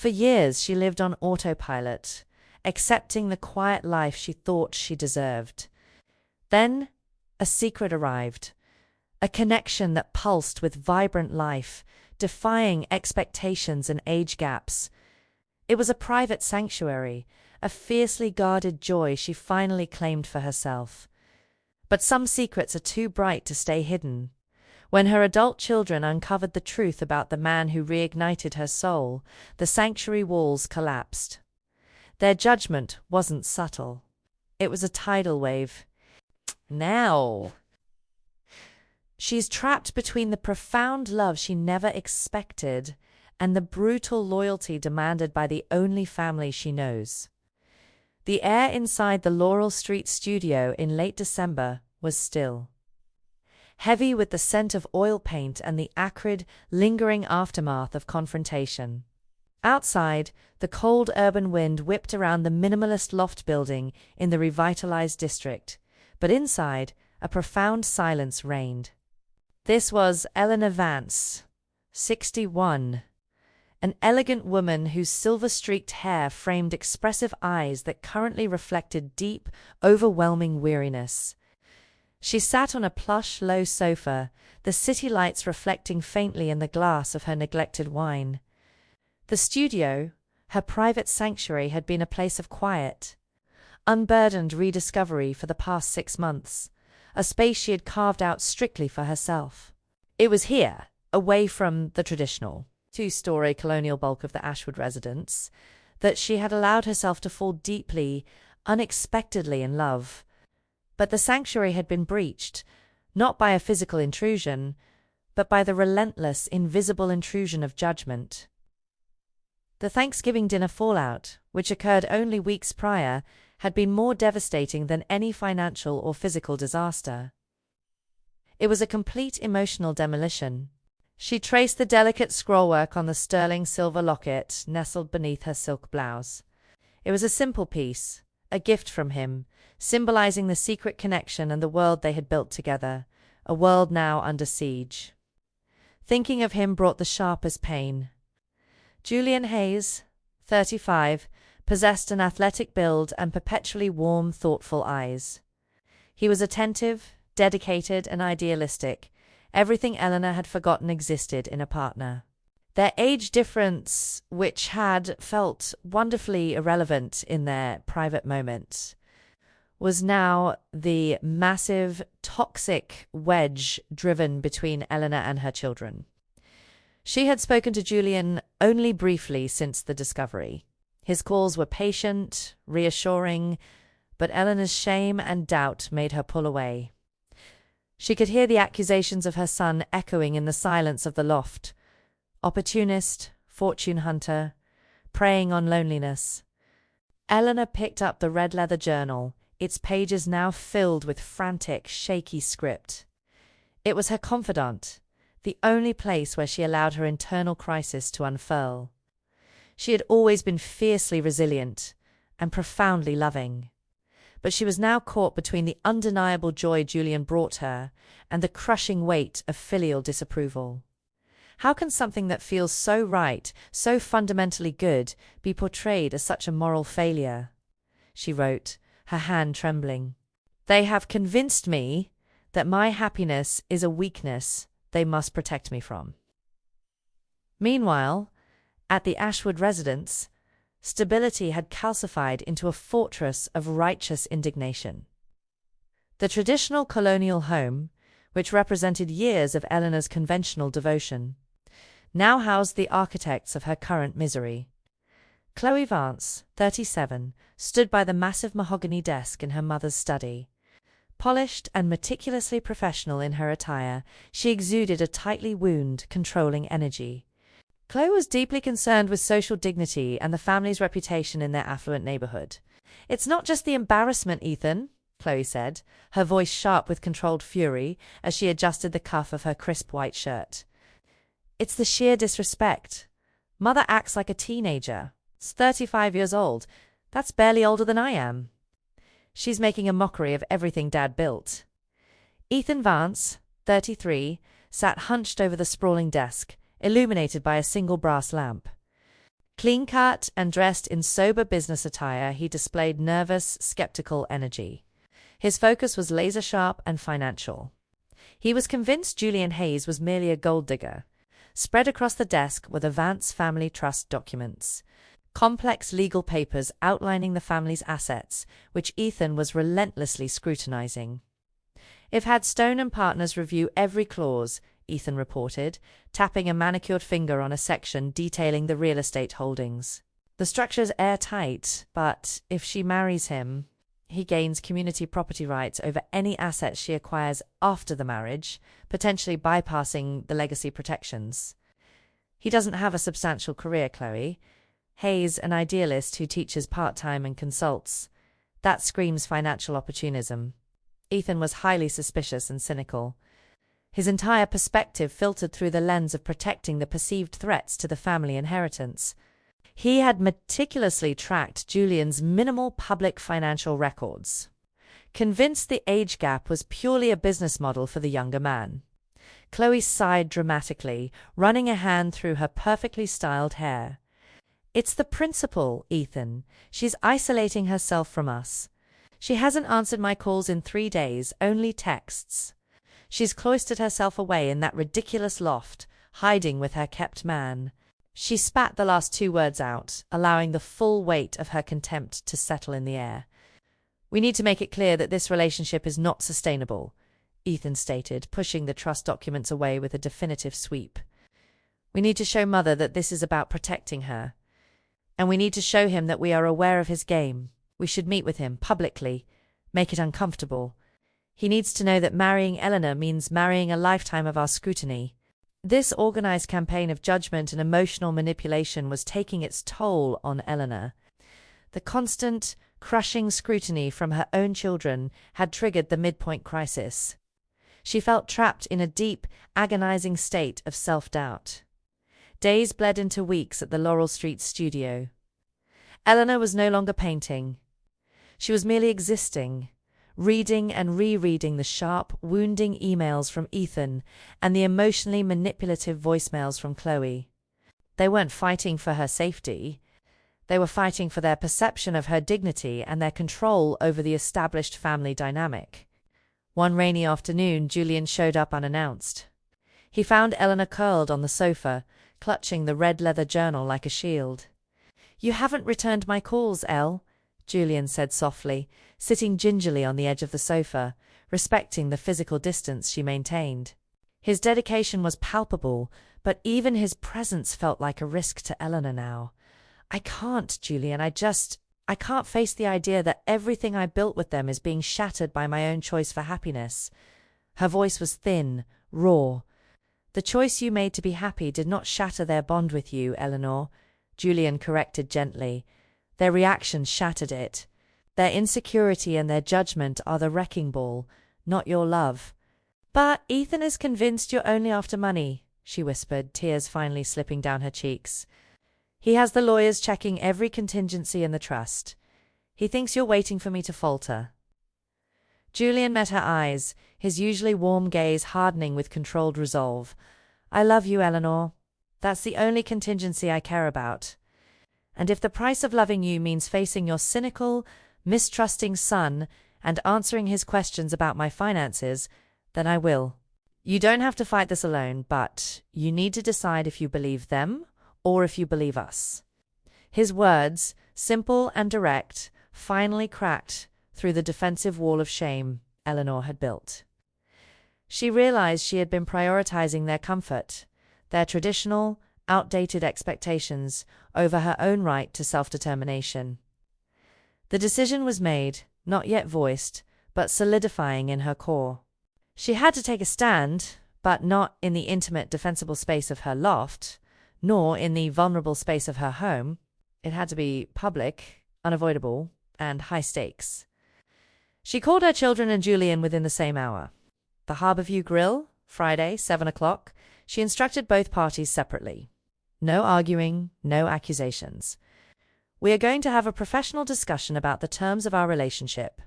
For years she lived on autopilot, accepting the quiet life she thought she deserved. Then a secret arrived, a connection that pulsed with vibrant life, defying expectations and age gaps. It was a private sanctuary, a fiercely guarded joy she finally claimed for herself. But some secrets are too bright to stay hidden. When her adult children uncovered the truth about the man who reignited her soul, the sanctuary walls collapsed. Their judgment wasn't subtle. It was a tidal wave. Now she's trapped between the profound love she never expected and the brutal loyalty demanded by the only family she knows. The air inside the Laurel Street studio in late December was still, heavy with the scent of oil paint and the acrid, lingering aftermath of confrontation. Outside, the cold urban wind whipped around the minimalist loft building in the revitalized district, but inside, a profound silence reigned. This was Eleanor Vance, 61, an elegant woman whose silver-streaked hair framed expressive eyes that currently reflected deep, overwhelming weariness. She sat on a plush, low sofa, the city lights reflecting faintly in the glass of her neglected wine. The studio, her private sanctuary, had been a place of quiet, unburdened rediscovery for the past 6 months, a space she had carved out strictly for herself. It was here, away from the traditional, two-story colonial bulk of the Ashwood residence, that she had allowed herself to fall deeply, unexpectedly in love. But the sanctuary had been breached, not by a physical intrusion, but by the relentless, invisible intrusion of judgment. The Thanksgiving dinner fallout, which occurred only weeks prior, had been more devastating than any financial or physical disaster. It was a complete emotional demolition. She traced the delicate scrollwork on the sterling silver locket nestled beneath her silk blouse. It was a simple piece, a gift from him, symbolizing the secret connection and the world they had built together, a world now under siege. Thinking of him brought the sharpest pain. Julian Hayes, 35, possessed an athletic build and perpetually warm, thoughtful eyes. He was attentive, dedicated, and idealistic, everything Eleanor had forgotten existed in a partner. Their age difference, which had felt wonderfully irrelevant in their private moments, was now the massive, toxic wedge driven between Eleanor and her children. She had spoken to Julian only briefly since the discovery. His calls were patient, reassuring, but Eleanor's shame and doubt made her pull away. She could hear the accusations of her son echoing in the silence of the loft. Opportunist, fortune hunter, preying on loneliness. Eleanor picked up the red leather journal, its pages now filled with frantic, shaky script. It was her confidant, the only place where she allowed her internal crisis to unfurl. She had always been fiercely resilient and profoundly loving, but she was now caught between the undeniable joy Julian brought her and the crushing weight of filial disapproval. How can something that feels so right, so fundamentally good, be portrayed as such a moral failure? She wrote, her hand trembling. They have convinced me that my happiness is a weakness they must protect me from. Meanwhile, at the Ashwood residence, stability had calcified into a fortress of righteous indignation. The traditional colonial home, which represented years of Eleanor's conventional devotion, now housed the architects of her current misery. Chloe Vance, 37, stood by the massive mahogany desk in her mother's study. Polished and meticulously professional in her attire, she exuded a tightly wound, controlling energy. Chloe was deeply concerned with social dignity and the family's reputation in their affluent neighborhood. "It's not just the embarrassment, Ethan," Chloe said, her voice sharp with controlled fury as she adjusted the cuff of her crisp white shirt. "It's the sheer disrespect. Mother acts like a teenager. She's 35 years old. That's barely older than I am. She's making a mockery of everything Dad built." Ethan Vance, 33, sat hunched over the sprawling desk, illuminated by a single brass lamp. Clean-cut and dressed in sober business attire, he displayed nervous, skeptical energy. His focus was laser-sharp and financial. He was convinced Julian Hayes was merely a gold digger. Spread across the desk were the Vance family trust documents, complex legal papers outlining the family's assets, which Ethan was relentlessly scrutinizing. "I've had Stone and Partners review every clause," Ethan reported, tapping a manicured finger on a section detailing the real estate holdings. "The structure's airtight, but if she marries him, he gains community property rights over any assets she acquires after the marriage, potentially bypassing the legacy protections. He doesn't have a substantial career, Chloe. Hayes, an idealist who teaches part-time and consults. That screams financial opportunism." Ethan was highly suspicious and cynical. His entire perspective filtered through the lens of protecting the perceived threats to the family inheritance. He had meticulously tracked Julian's minimal public financial records, convinced the age gap was purely a business model for the younger man. Chloe sighed dramatically, running a hand through her perfectly styled hair. "It's the principle, Ethan. She's isolating herself from us. She hasn't answered my calls in 3 days, only texts. She's cloistered herself away in that ridiculous loft, hiding with her kept man." She spat the last 2 words out, allowing the full weight of her contempt to settle in the air. "We need to make it clear that this relationship is not sustainable," Ethan stated, pushing the trust documents away with a definitive sweep. "We need to show Mother that this is about protecting her. And we need to show him that we are aware of his game. We should meet with him, publicly, make it uncomfortable. He needs to know that marrying Eleanor means marrying a lifetime of our scrutiny." This organized campaign of judgment and emotional manipulation was taking its toll on Eleanor. The constant, crushing scrutiny from her own children had triggered the midpoint crisis. She felt trapped in a deep, agonizing state of self-doubt. Days bled into weeks at the Laurel Street studio. Eleanor was no longer painting. She was merely existing, reading and rereading the sharp, wounding emails from Ethan and the emotionally manipulative voicemails from Chloe. They weren't fighting for her safety. They were fighting for their perception of her dignity and their control over the established family dynamic. One rainy afternoon, Julian showed up unannounced. He found Eleanor curled on the sofa, clutching the red leather journal like a shield. "You haven't returned my calls, Elle," Julian said softly, sitting gingerly on the edge of the sofa, respecting the physical distance she maintained. His dedication was palpable, but even his presence felt like a risk to Eleanor now. "I can't, Julian, I can't face the idea that everything I built with them is being shattered by my own choice for happiness." Her voice was thin, raw. "The choice you made to be happy did not shatter their bond with you, Eleanor," Julian corrected gently. "Their reactions shattered it. Their insecurity and their judgment are the wrecking ball, not your love." "But Ethan is convinced you're only after money," she whispered, tears finally slipping down her cheeks. "He has the lawyers checking every contingency in the trust. He thinks you're waiting for me to falter." Julian met her eyes, his usually warm gaze hardening with controlled resolve. "I love you, Eleanor. That's the only contingency I care about. And if the price of loving you means facing your cynical, mistrusting son and answering his questions about my finances, then I will. You don't have to fight this alone, but you need to decide if you believe them or if you believe us." His words, simple and direct, finally cracked through the defensive wall of shame Eleanor had built. She realized she had been prioritizing their comfort, their traditional, outdated expectations, over her own right to self-determination. The decision was made, not yet voiced, but solidifying in her core. She had to take a stand, but not in the intimate, defensible space of her loft, nor in the vulnerable space of her home. It had to be public, unavoidable, and high stakes. She called her children and Julian within the same hour. The Harborview Grill, Friday, 7 o'clock, she instructed both parties separately. No arguing, no accusations. "We are going to have a professional discussion about the terms of our relationship."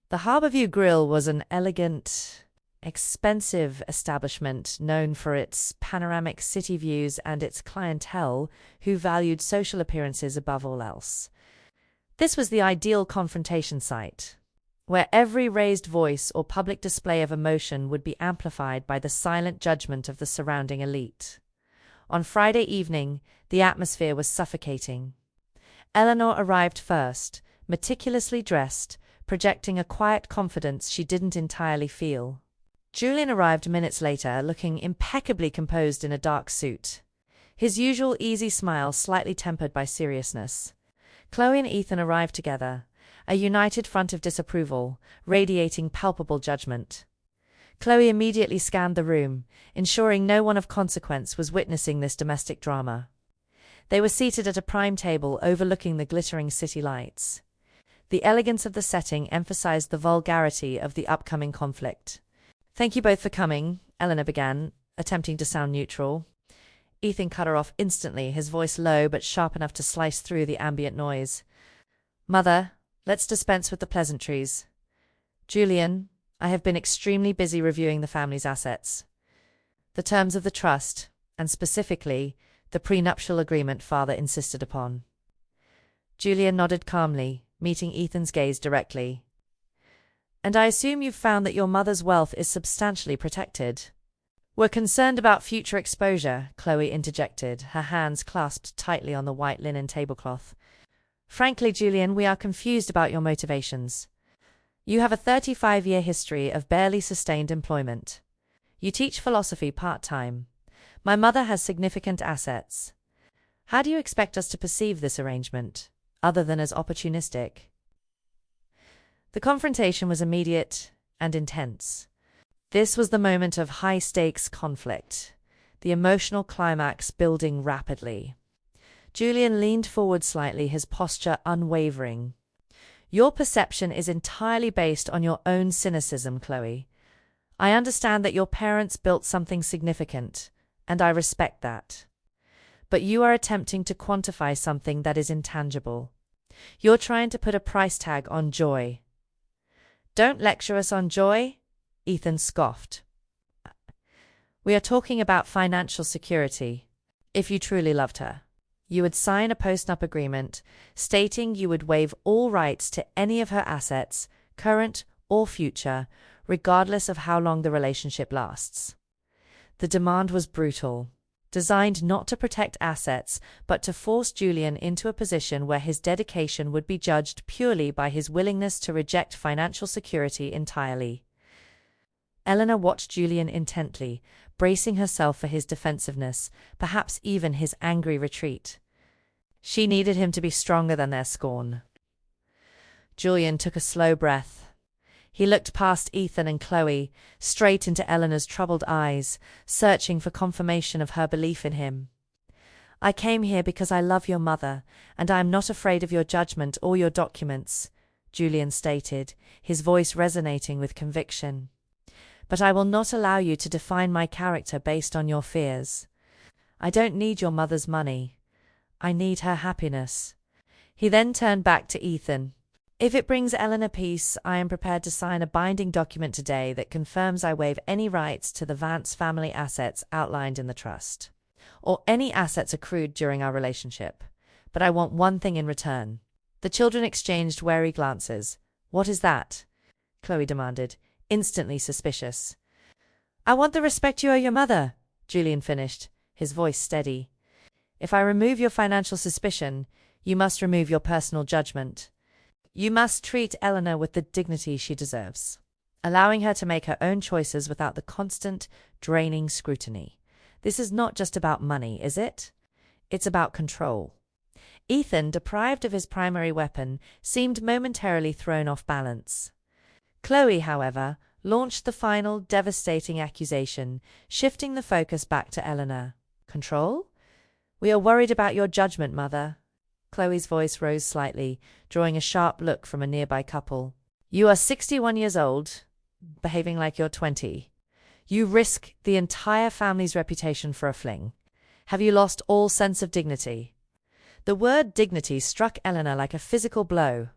The Harborview Grill was an elegant, expensive establishment known for its panoramic city views and its clientele who valued social appearances above all else. This was the ideal confrontation site, where every raised voice or public display of emotion would be amplified by the silent judgment of the surrounding elite. On Friday evening, the atmosphere was suffocating. Eleanor arrived first, meticulously dressed, projecting a quiet confidence she didn't entirely feel. Julian arrived minutes later, looking impeccably composed in a dark suit, his usual easy smile slightly tempered by seriousness. Chloe and Ethan arrived together, a united front of disapproval, radiating palpable judgment. Chloe immediately scanned the room, ensuring no one of consequence was witnessing this domestic drama. They were seated at a prime table overlooking the glittering city lights. The elegance of the setting emphasized the vulgarity of the upcoming conflict. "Thank you both for coming," Eleanor began, attempting to sound neutral. Ethan cut her off instantly, his voice low but sharp enough to slice through the ambient noise. "Mother, let's dispense with the pleasantries. Julian, I have been extremely busy reviewing the family's assets. The terms of the trust, and specifically, the prenuptial agreement father insisted upon." Julian nodded calmly, meeting Ethan's gaze directly. "And I assume you've found that your mother's wealth is substantially protected." "We're concerned about future exposure," Chloe interjected, her hands clasped tightly on the white linen tablecloth. "Frankly, Julian, we are confused about your motivations. You have a 35-year history of barely sustained employment. You teach philosophy part-time. My mother has significant assets. How do you expect us to perceive this arrangement, other than as opportunistic?" The confrontation was immediate and intense. This was the moment of high-stakes conflict, the emotional climax building rapidly. Julian leaned forward slightly, his posture unwavering. "Your perception is entirely based on your own cynicism, Chloe. I understand that your parents built something significant, and I respect that. But you are attempting to quantify something that is intangible. You're trying to put a price tag on joy." "Don't lecture us on joy," Ethan scoffed. "We are talking about financial security. If you truly loved her, you would sign a postnup agreement stating you would waive all rights to any of her assets, current or future, regardless of how long the relationship lasts." The demand was brutal, designed not to protect assets, but to force Julian into a position where his dedication would be judged purely by his willingness to reject financial security entirely. Eleanor watched Julian intently, bracing herself for his defensiveness, perhaps even his angry retreat. She needed him to be stronger than their scorn. Julian took a slow breath. He looked past Ethan and Chloe, straight into Eleanor's troubled eyes, searching for confirmation of her belief in him. "I came here because I love your mother, and I am not afraid of your judgment or your documents," Julian stated, his voice resonating with conviction. "But I will not allow you to define my character based on your fears. I don't need your mother's money. I need her happiness." He then turned back to Ethan. "If it brings Eleanor peace, I am prepared to sign a binding document today that confirms I waive any rights to the Vance family assets outlined in the trust, or any assets accrued during our relationship. But I want one thing in return." The children exchanged wary glances. "What is that?" Chloe demanded, instantly suspicious. "I want the respect you owe your mother," Julian finished, his voice steady. "If I remove your financial suspicion, you must remove your personal judgment. You must treat Eleanor with the dignity she deserves, allowing her to make her own choices without the constant, draining scrutiny. This is not just about money, is it? It's about control." Ethan, deprived of his primary weapon, seemed momentarily thrown off balance. Chloe, however, launched the final, devastating accusation, shifting the focus back to Eleanor. "Control? We are worried about your judgment, Mother." Chloe's voice rose slightly, drawing a sharp look from a nearby couple. "You are 61 years old, behaving like you're 20. You risk the entire family's reputation for a fling. Have you lost all sense of dignity?" The word dignity struck Eleanor like a physical blow.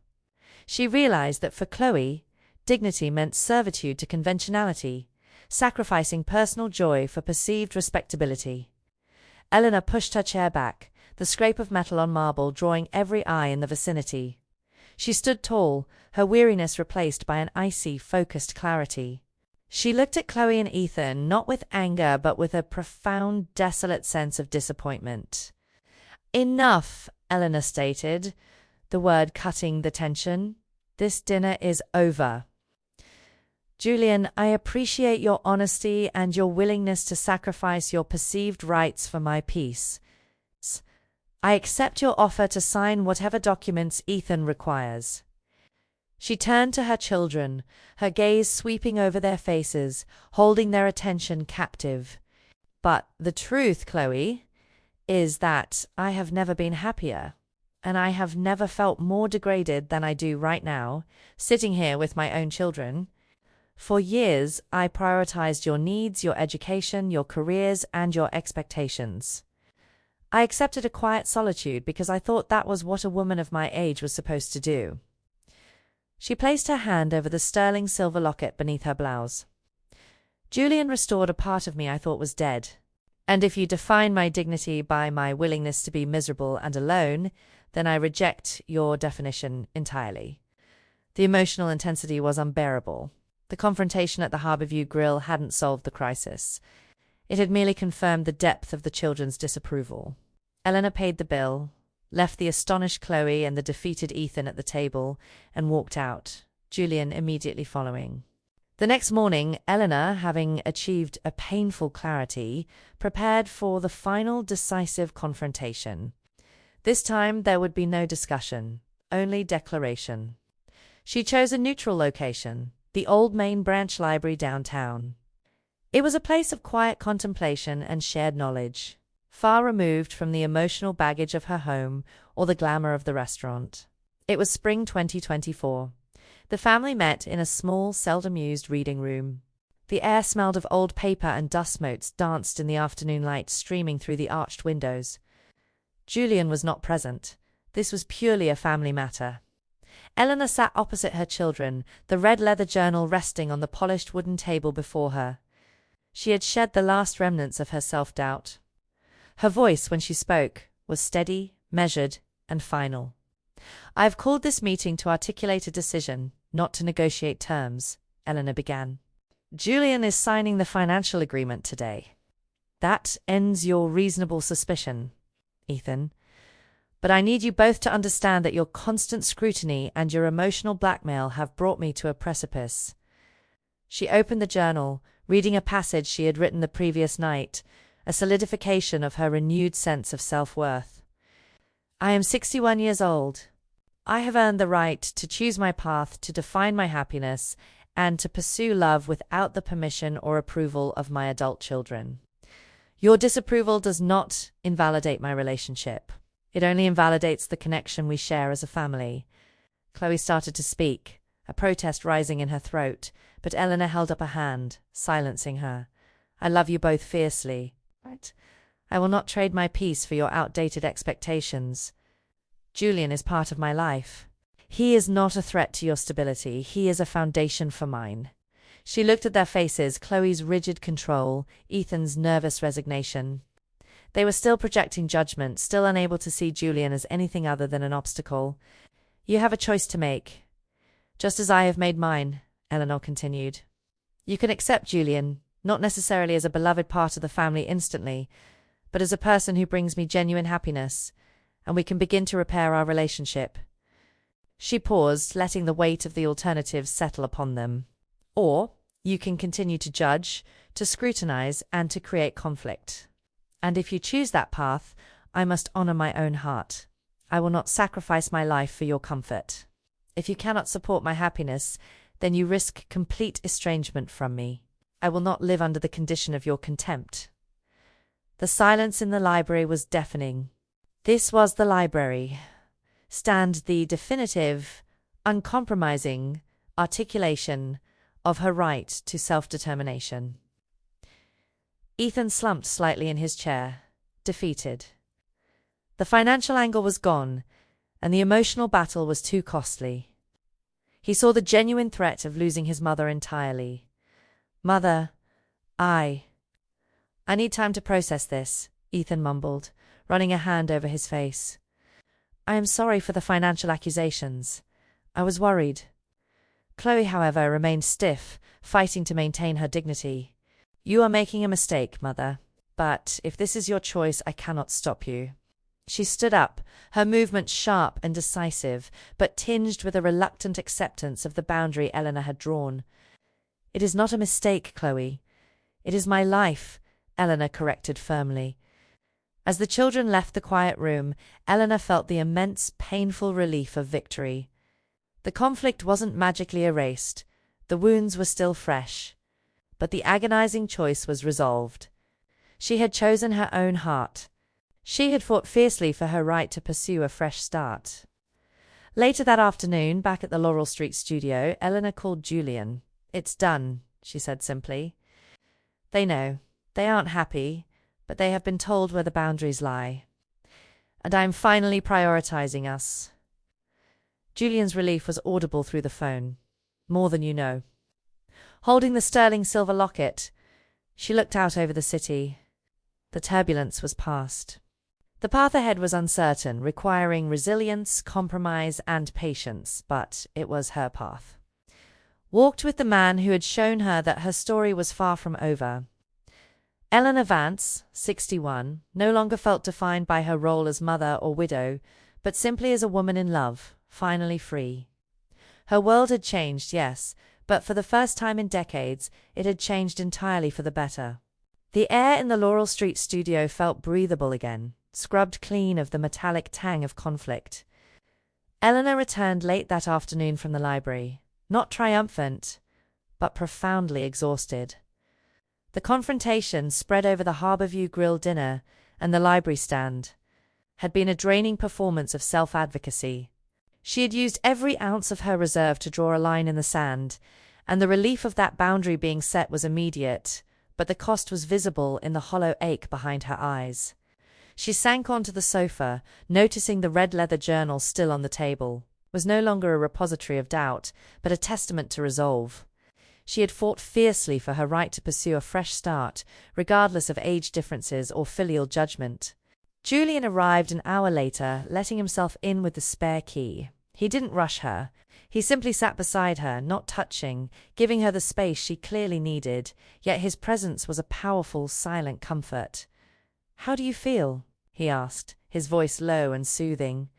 She realized that for Chloe, dignity meant servitude to conventionality, sacrificing personal joy for perceived respectability. Eleanor pushed her chair back, the scrape of metal on marble drawing every eye in the vicinity. She stood tall, her weariness replaced by an icy, focused clarity. She looked at Chloe and Ethan not with anger but with a profound, desolate sense of disappointment. "Enough," Eleanor stated, the word cutting the tension. "This dinner is over. Julian, I appreciate your honesty and your willingness to sacrifice your perceived rights for my peace. I accept your offer to sign whatever documents Ethan requires." She turned to her children, her gaze sweeping over their faces, holding their attention captive. "But the truth, Chloe, is that I have never been happier, and I have never felt more degraded than I do right now, sitting here with my own children. For years, I prioritized your needs, your education, your careers, and your expectations. I accepted a quiet solitude because I thought that was what a woman of my age was supposed to do." She placed her hand over the sterling silver locket beneath her blouse. "Julian restored a part of me I thought was dead. And if you define my dignity by my willingness to be miserable and alone, then I reject your definition entirely." The emotional intensity was unbearable. The confrontation at the Harborview Grill hadn't solved the crisis. It had merely confirmed the depth of the children's disapproval. Eleanor paid the bill, left the astonished Chloe and the defeated Ethan at the table, and walked out, Julian immediately following. The next morning, Eleanor, having achieved a painful clarity, prepared for the final decisive confrontation. This time there would be no discussion, only declaration. She chose a neutral location, the old main branch library downtown. It was a place of quiet contemplation and shared knowledge, far removed from the emotional baggage of her home or the glamour of the restaurant. It was spring 2024. The family met in a small, seldom-used reading room. The air smelled of old paper and dust motes danced in the afternoon light streaming through the arched windows. Julian was not present. This was purely a family matter. Eleanor sat opposite her children, the red leather journal resting on the polished wooden table before her. She had shed the last remnants of her self-doubt. Her voice, when she spoke, was steady, measured, and final. "I have called this meeting to articulate a decision, not to negotiate terms," Eleanor began. "Julian is signing the financial agreement today. That ends your reasonable suspicion, Ethan. But I need you both to understand that your constant scrutiny and your emotional blackmail have brought me to a precipice." She opened the journal, reading a passage she had written the previous night, a solidification of her renewed sense of self-worth. "I am 61 years old. I have earned the right to choose my path, to define my happiness, and to pursue love without the permission or approval of my adult children. Your disapproval does not invalidate my relationship. It only invalidates the connection we share as a family." Chloe started to speak, a protest rising in her throat, but Eleanor held up a hand, silencing her. "I love you both fiercely. Right? I will not trade my peace for your outdated expectations. Julian is part of my life. He is not a threat to your stability. He is a foundation for mine." She looked at their faces, Chloe's rigid control, Ethan's nervous resignation. They were still projecting judgment, still unable to see Julian as anything other than an obstacle. "You have a choice to make, just as I have made mine," Eleanor continued. "You can accept Julian, not necessarily as a beloved part of the family instantly, but as a person who brings me genuine happiness, and we can begin to repair our relationship." She paused, letting the weight of the alternatives settle upon them. "Or you can continue to judge, to scrutinize, and to create conflict. And if you choose that path, I must honor my own heart. I will not sacrifice my life for your comfort. If you cannot support my happiness, then you risk complete estrangement from me. I will not live under the condition of your contempt." The silence in the library was deafening. This was the library. Stand the definitive, uncompromising articulation of her right to self-determination. Ethan slumped slightly in his chair, defeated. The financial angle was gone, and the emotional battle was too costly. He saw the genuine threat of losing his mother entirely. Mother, I need time to process this, Ethan mumbled, running a hand over his face. I am sorry for the financial accusations. I was worried. Chloe, however, remained stiff, fighting to maintain her dignity. You are making a mistake, Mother. But if this is your choice, I cannot stop you. She stood up, her movement sharp and decisive, but tinged with a reluctant acceptance of the boundary Eleanor had drawn. It is not a mistake, Chloe. It is my life, Eleanor corrected firmly. As the children left the quiet room, Eleanor felt the immense, painful relief of victory. The conflict wasn't magically erased. The wounds were still fresh. But the agonizing choice was resolved. She had chosen her own heart. She had fought fiercely for her right to pursue a fresh start. Later that afternoon, back at the Laurel Street studio, Eleanor called Julian. It's done, she said simply. They know. They aren't happy, but they have been told where the boundaries lie. And I am finally prioritizing us. Julian's relief was audible through the phone. More than you know. Holding the sterling silver locket, she looked out over the city. The turbulence was past. The path ahead was uncertain, requiring resilience, compromise, and patience, but it was her path. Walked with the man who had shown her that her story was far from over. Eleanor Vance, 61, no longer felt defined by her role as mother or widow, but simply as a woman in love, finally free. Her world had changed, yes, but for the first time in decades, it had changed entirely for the better. The air in the Laurel Street studio felt breathable again, scrubbed clean of the metallic tang of conflict. Eleanor returned late that afternoon from the library, not triumphant, but profoundly exhausted. The confrontation, spread over the Harborview Grill dinner and the library stand, had been a draining performance of self-advocacy. She had used every ounce of her reserve to draw a line in the sand, and the relief of that boundary being set was immediate, but the cost was visible in the hollow ache behind her eyes. She sank onto the sofa, noticing the red leather journal still on the table. It was no longer a repository of doubt, but a testament to resolve. She had fought fiercely for her right to pursue a fresh start, regardless of age differences or filial judgment. Julian arrived an hour later, letting himself in with the spare key. He didn't rush her. He simply sat beside her, not touching, giving her the space she clearly needed, yet his presence was a powerful, silent comfort. "How do you feel?" he asked, his voice low and soothing.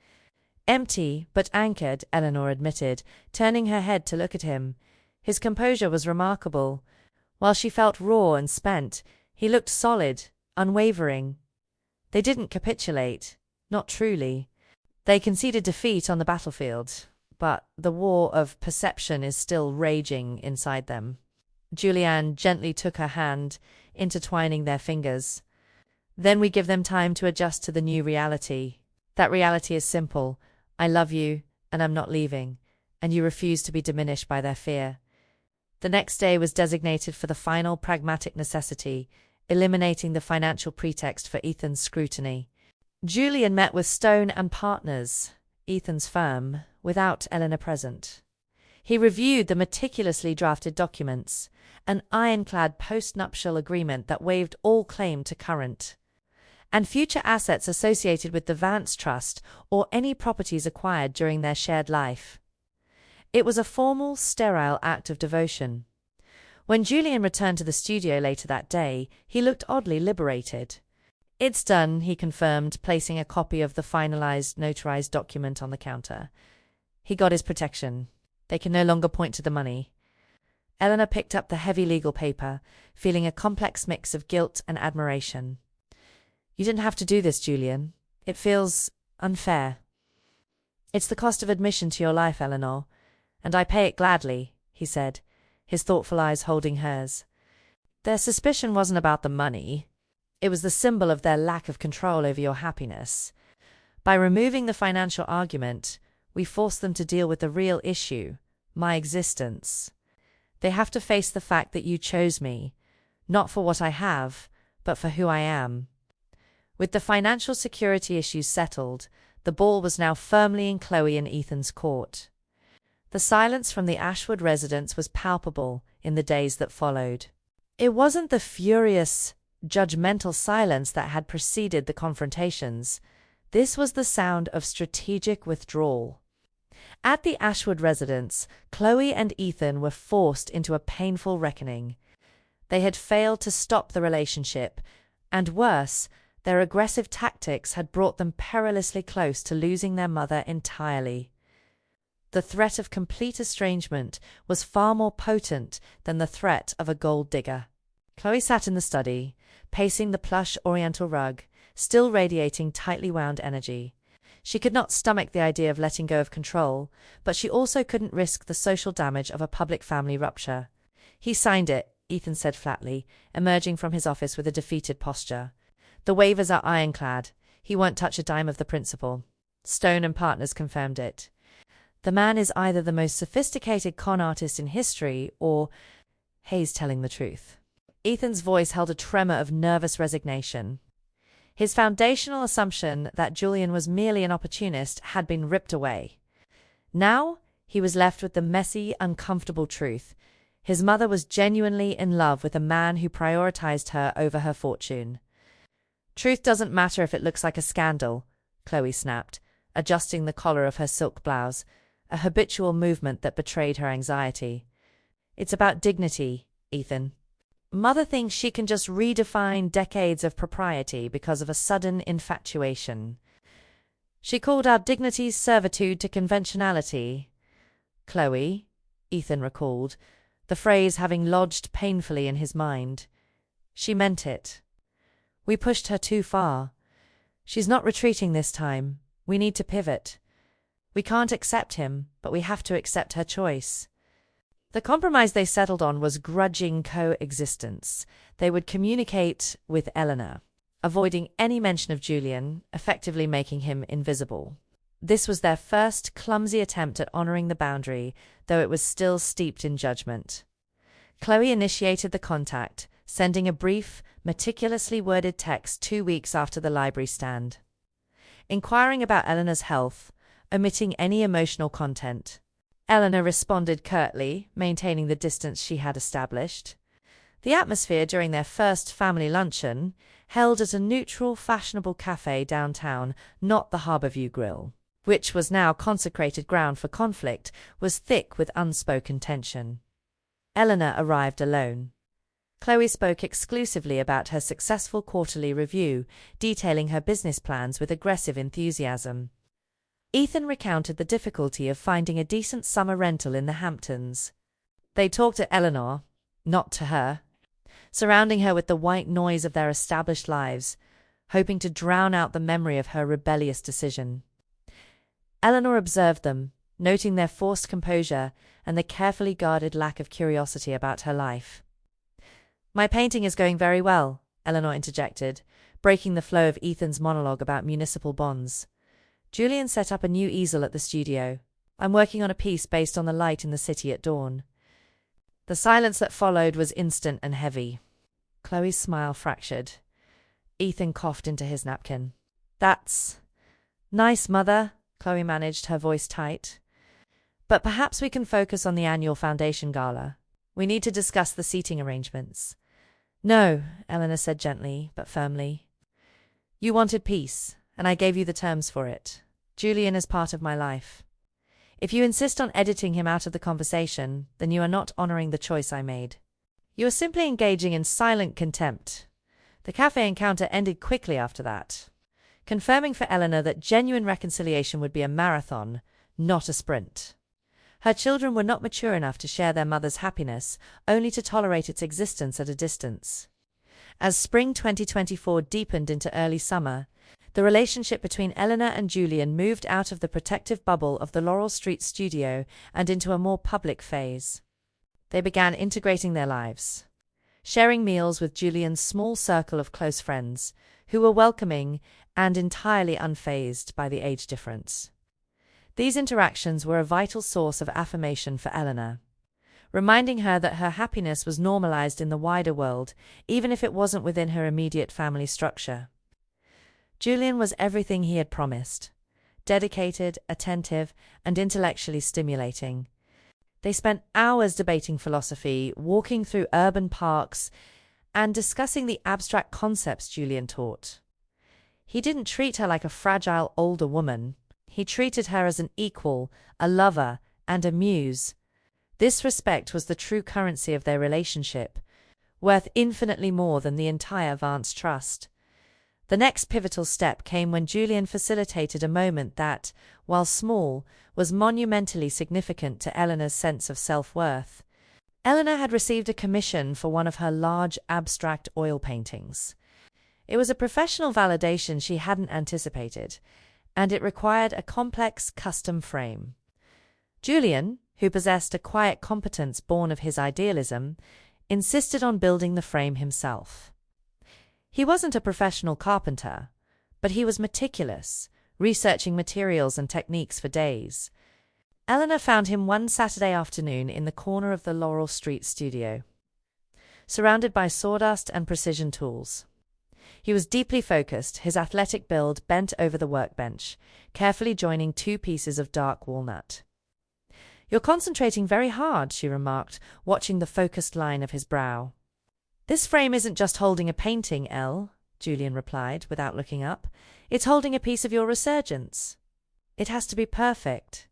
"Empty, but anchored," Eleanor admitted, turning her head to look at him. His composure was remarkable. While she felt raw and spent, he looked solid, unwavering. They didn't capitulate. Not truly. They conceded defeat on the battlefield, but the war of perception is still raging inside them. Julian gently took her hand, intertwining their fingers. "Then we give them time to adjust to the new reality. That reality is simple. I love you, and I'm not leaving, and you refuse to be diminished by their fear." The next day was designated for the final pragmatic necessity, eliminating the financial pretext for Ethan's scrutiny. Julian met with Stone and Partners, Ethan's firm, without Eleanor present. He reviewed the meticulously drafted documents, an ironclad post-nuptial agreement that waived all claim to current and future assets associated with the Vance Trust or any properties acquired during their shared life. It was a formal, sterile act of devotion. When Julian returned to the studio later that day, he looked oddly liberated. "It's done," he confirmed, placing a copy of the finalized, notarized document on the counter. He got his protection. They can no longer point to the money. Eleanor picked up the heavy legal paper, feeling a complex mix of guilt and admiration. "You didn't have to do this, Julian. It feels unfair." "It's the cost of admission to your life, Eleanor, and I pay it gladly," he said, his thoughtful eyes holding hers. "Their suspicion wasn't about the money. It was the symbol of their lack of control over your happiness. By removing the financial argument, we force them to deal with the real issue, my existence. They have to face the fact that you chose me, not for what I have, but for who I am." With the financial security issues settled, the ball was now firmly in Chloe and Ethan's court. The silence from the Ashwood residence was palpable in the days that followed. It wasn't the furious, judgmental silence that had preceded the confrontations. This was the sound of strategic withdrawal. At the Ashwood residence, Chloe and Ethan were forced into a painful reckoning. They had failed to stop the relationship, and worse, their aggressive tactics had brought them perilously close to losing their mother entirely. The threat of complete estrangement was far more potent than the threat of a gold digger. Chloe sat in the study, pacing the plush oriental rug, still radiating tightly wound energy. She could not stomach the idea of letting go of control, but she also couldn't risk the social damage of a public family rupture. "He signed it," Ethan said flatly, emerging from his office with a defeated posture. "The waivers are ironclad. He won't touch a dime of the principal." Stone and Partners confirmed it. The man is either the most sophisticated con artist in history or Hayes telling the truth. Ethan's voice held a tremor of nervous resignation. His foundational assumption that Julian was merely an opportunist had been ripped away. Now he was left with the messy, uncomfortable truth. His mother was genuinely in love with a man who prioritized her over her fortune. "Truth doesn't matter if it looks like a scandal," Chloe snapped, adjusting the collar of her silk blouse, a habitual movement that betrayed her anxiety. "It's about dignity, Ethan. Mother thinks she can just redefine decades of propriety because of a sudden infatuation. She called our dignity's servitude to conventionality." "Chloe," Ethan recalled, the phrase having lodged painfully in his mind. "She meant it. We pushed her too far. She's not retreating this time. We need to pivot. We can't accept him, but we have to accept her choice." The compromise they settled on was grudging coexistence. They would communicate with Eleanor, avoiding any mention of Julian, effectively making him invisible. This was their first clumsy attempt at honoring the boundary, though it was still steeped in judgment. Chloe initiated the contact, sending a brief, meticulously worded text 2 weeks after the library stand, inquiring about Eleanor's health, omitting any emotional content. Eleanor responded curtly, maintaining the distance she had established. The atmosphere during their first family luncheon, held at a neutral, fashionable cafe downtown, not the Harborview Grill, which was now consecrated ground for conflict, was thick with unspoken tension. Eleanor arrived alone. Chloe spoke exclusively about her successful quarterly review, detailing her business plans with aggressive enthusiasm. Ethan recounted the difficulty of finding a decent summer rental in the Hamptons. They talked to Eleanor, not to her, surrounding her with the white noise of their established lives, hoping to drown out the memory of her rebellious decision. Eleanor observed them, noting their forced composure and the carefully guarded lack of curiosity about her life. "My painting is going very well," Eleanor interjected, breaking the flow of Ethan's monologue about municipal bonds. "Julian set up a new easel at the studio. I'm working on a piece based on the light in the city at dawn." The silence that followed was instant and heavy. Chloe's smile fractured. Ethan coughed into his napkin. "That's nice, Mother," Chloe managed, her voice tight. "But perhaps we can focus on the annual foundation gala. We need to discuss the seating arrangements." "No," Eleanor said gently, but firmly. "You wanted peace, and I gave you the terms for it. Julian is part of my life. If you insist on editing him out of the conversation, then you are not honoring the choice I made. You are simply engaging in silent contempt." The cafe encounter ended quickly after that, confirming for Eleanor that genuine reconciliation would be a marathon, not a sprint. Her children were not mature enough to share their mother's happiness, only to tolerate its existence at a distance. As spring 2024 deepened into early summer, the relationship between Eleanor and Julian moved out of the protective bubble of the Laurel Street studio and into a more public phase. They began integrating their lives, sharing meals with Julian's small circle of close friends, who were welcoming and entirely unfazed by the age difference. These interactions were a vital source of affirmation for Eleanor, reminding her that her happiness was normalized in the wider world, even if it wasn't within her immediate family structure. Julian was everything he had promised: dedicated, attentive, and intellectually stimulating. They spent hours debating philosophy, walking through urban parks, and discussing the abstract concepts Julian taught. He didn't treat her like a fragile older woman. He treated her as an equal, a lover, and a muse. This respect was the true currency of their relationship, worth infinitely more than the entire Vance trust. The next pivotal step came when Julian facilitated a moment that, while small, was monumentally significant to Eleanor's sense of self-worth. Eleanor had received a commission for one of her large abstract oil paintings. It was a professional validation she hadn't anticipated, and it required a complex custom frame. Julian, who possessed a quiet competence born of his idealism, insisted on building the frame himself. He wasn't a professional carpenter, but he was meticulous, researching materials and techniques for days. Eleanor found him one Saturday afternoon in the corner of the Laurel Street studio, surrounded by sawdust and precision tools. He was deeply focused, his athletic build bent over the workbench, carefully joining two pieces of dark walnut. "You're concentrating very hard," she remarked, watching the focused line of his brow. "This frame isn't just holding a painting, Elle," Julian replied, without looking up. "It's holding a piece of your resurgence. It has to be perfect."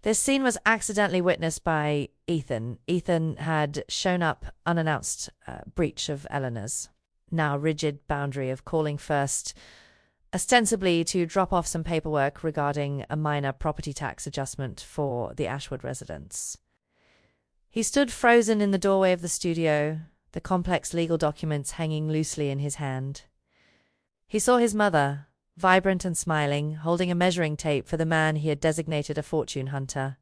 This scene was accidentally witnessed by Ethan. Ethan had shown up unannounced, breach of Eleanor's now rigid boundary of calling first, ostensibly to drop off some paperwork regarding a minor property tax adjustment for the Ashwood residence. He stood frozen in the doorway of the studio, the complex legal documents hanging loosely in his hand. He saw his mother, vibrant and smiling, holding a measuring tape for the man he had designated a fortune hunter.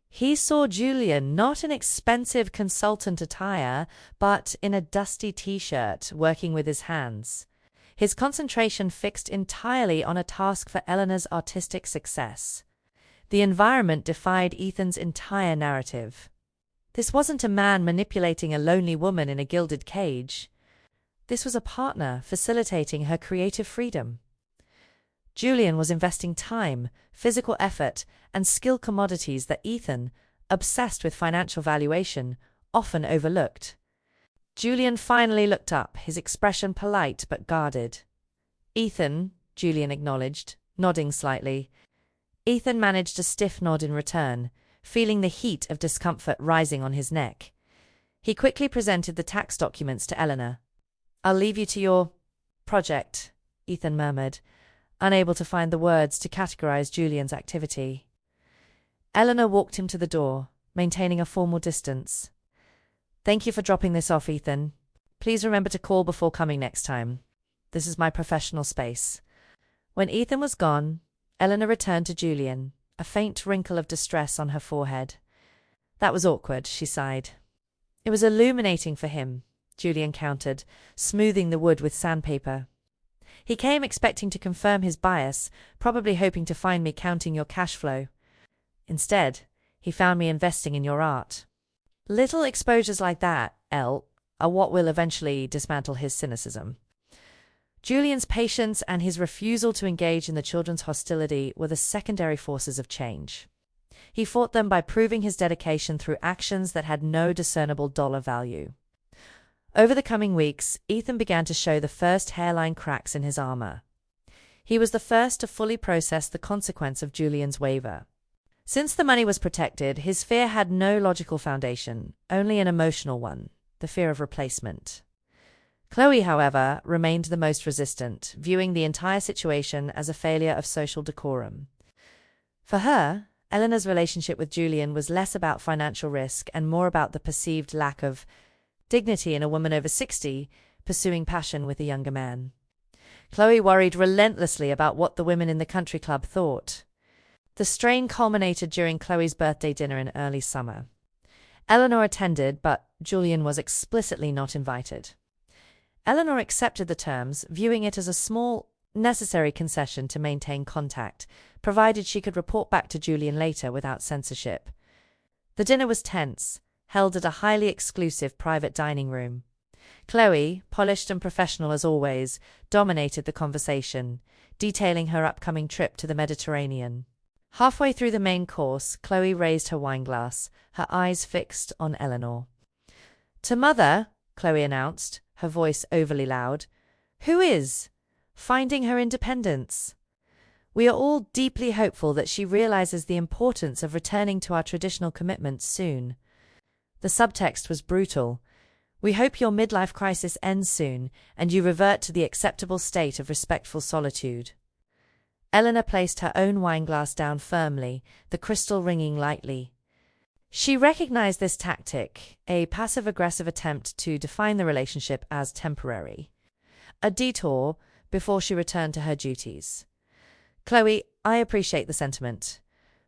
He saw Julian not in expensive consultant attire, but in a dusty t-shirt, working with his hands. His concentration fixed entirely on a task for Eleanor's artistic success. The environment defied Ethan's entire narrative. This wasn't a man manipulating a lonely woman in a gilded cage. This was a partner facilitating her creative freedom. Julian was investing time, physical effort, and skill commodities that Ethan, obsessed with financial valuation, often overlooked. Julian finally looked up, his expression polite but guarded. "Ethan," Julian acknowledged, nodding slightly. Ethan managed a stiff nod in return, feeling the heat of discomfort rising on his neck. He quickly presented the tax documents to Eleanor. "I'll leave you to your project," Ethan murmured, unable to find the words to categorize Julian's activity. Eleanor walked him to the door, maintaining a formal distance. "Thank you for dropping this off, Ethan. Please remember to call before coming next time. This is my professional space." When Ethan was gone, Eleanor returned to Julian, a faint wrinkle of distress on her forehead. "That was awkward," she sighed. "It was illuminating for him," Julian countered, smoothing the wood with sandpaper. "He came expecting to confirm his bias, probably hoping to find me counting your cash flow. Instead, he found me investing in your art." Little exposures like that, Elle, are what will eventually dismantle his cynicism. Julian's patience and his refusal to engage in the children's hostility were the secondary forces of change. He fought them by proving his dedication through actions that had no discernible dollar value. Over the coming weeks, Ethan began to show the first hairline cracks in his armor. He was the first to fully process the consequence of Julian's waiver. Since the money was protected, his fear had no logical foundation, only an emotional one, the fear of replacement. Chloe, however, remained the most resistant, viewing the entire situation as a failure of social decorum. For her, Eleanor's relationship with Julian was less about financial risk and more about the perceived lack of dignity in a woman over 60 pursuing passion with a younger man. Chloe worried relentlessly about what the women in the country club thought. The strain culminated during Chloe's birthday dinner in early summer. Eleanor attended, but Julian was explicitly not invited. Eleanor accepted the terms, viewing it as a small, necessary concession to maintain contact, provided she could report back to Julian later without censorship. The dinner was tense, held at a highly exclusive private dining room. Chloe, polished and professional as always, dominated the conversation, detailing her upcoming trip to the Mediterranean. Halfway through the main course, Chloe raised her wineglass, her eyes fixed on Eleanor. "To Mother," Chloe announced, her voice overly loud, "who is finding her independence. We are all deeply hopeful that she realizes the importance of returning to our traditional commitments soon." The subtext was brutal. "We hope your midlife crisis ends soon, and you revert to the acceptable state of respectful solitude." Eleanor placed her own wineglass down firmly, the crystal ringing lightly. She recognized this tactic, a passive-aggressive attempt to define the relationship as temporary. A detour before she returned to her duties. "Chloe, I appreciate the sentiment.